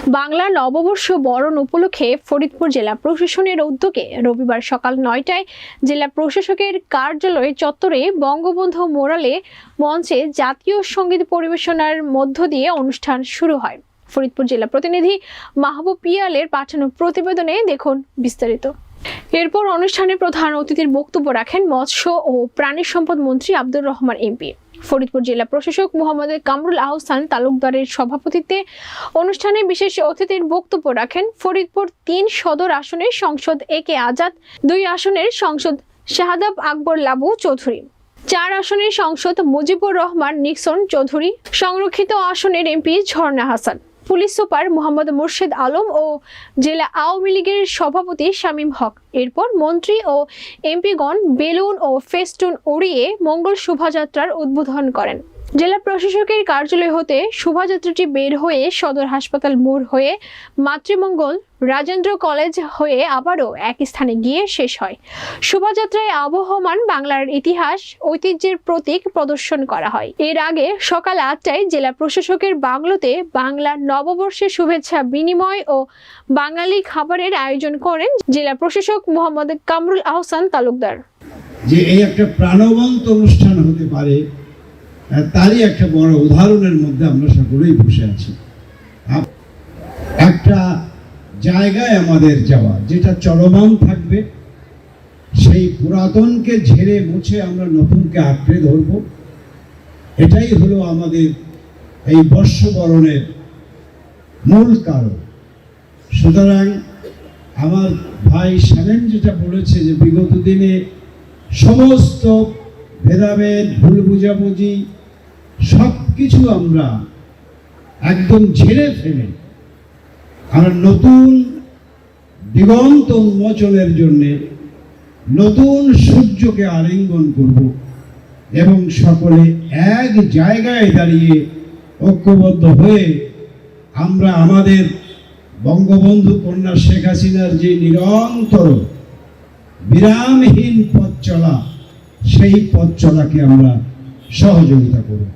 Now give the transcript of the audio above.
বাংলা নববর্ষ বরণ উপলক্ষে ফরিদপুর জেলা প্রশাসনের উদ্যোগে রবিবার সকাল ৯টায় জেলা প্রশাসকের কার্যালয় চত্বরে বঙ্গবন্ধু মোরালে মঞ্চে জাতীয় সঙ্গীত পরিবেশনার মধ্য দিয়ে অনুষ্ঠান শুরু হয়। ফরিদপুর জেলা প্রতিনিধি মাহবুব পিয়ালের পাঠানো প্রতিবেদনে দেখুন বিস্তারিত। এরপর অনুষ্ঠানে প্রধান অতিথির বক্তব্য রাখেন মৎস্য ও প্রাণী সম্পদ মন্ত্রী আব্দুর রহমান এমপি। ফরিদপুর জেলা প্রশাসক মোহাম্মদ কামরুল আহসান তালুকদারের সভাপতিত্বে অনুষ্ঠানে বিশেষ অতিথির বক্তব্য রাখেন ফরিদপুর ৩ সদর আসনের সংসদ একে আজাদ, ২ আসনের সংসদ শাহাদাব আকবর লাবু চৌধুরী, ৪ আসনের সংসদ মুজিবুর রহমান নিক্সন চৌধুরী, সংরক্ষিত আসনের এমপি ঝর্ণা হাসান, পুলিশ সুপার মোহাম্মদ মুর্শেদ আলম ও জেলা আওয়ামী লীগের সভাপতি শামীম হক। এরপর মন্ত্রী ও এমপিগণ বেলুন ও ফেস্টুন উড়িয়ে মঙ্গল শোভাযাত্রার উদ্বোধন করেন। জেলা প্রশাসকের কার্যালয় হতে শোভাযাত্রাটি বের হয়ে সদর হাসপাতাল মোড় হয়ে মাতৃমঙ্গল রাজেন্দ্র কলেজ হয়ে আবারও এক স্থানে গিয়ে শেষ হয়। শোভাযাত্রায় আবহমান বাংলার ইতিহাস ঐতিহ্যের প্রতীক প্রদর্শন করা হয়। এর আগে সকাল ৮টায় জেলা প্রশাসকের বাংলোতে বাংলা নববর্ষের শুভেচ্ছা বিনিময় ও বাঙালি খাবারের আয়োজন করেন জেলা প্রশাসক মোহাম্মদ কামরুল আহসান তালুকদার। যে এই একটা প্রাণবন্ত অনুষ্ঠান হতে পারে তারই একটা বড় উদাহরণের মধ্যে আমরা সকলেই বসে আছি। একটা জায়গায় আমাদের যাওয়া যেটা চলমান থাকবে, সেই পুরাতনকে ঝেড়ে মুছে আমরা নতুনকে আঁকড়ে ধরব, এটাই হলো আমাদের এই বর্ষবরণের মূল কারণ। সুতরাং আমার ভাই শামীম যেটা বলেছে যে বিগত দিনে সমস্ত ভেদাভেদ, ভুল বুঝাবুঝি সব কিছু আমরা একদম ঝেড়ে ফেলে আমরা নতুন দিগন্ত উন্মোচনের জন্যে নতুন সূর্যকে আলিঙ্গন করব এবং সকলে এক জায়গায় দাঁড়িয়ে ঐক্যবদ্ধ হয়ে আমরা আমাদের বঙ্গবন্ধু কন্যা শেখ হাসিনার যে নিরন্তর বিরামহীন পথ চলা, সেই পথ চলাকে আমরা সহযোগিতা করব।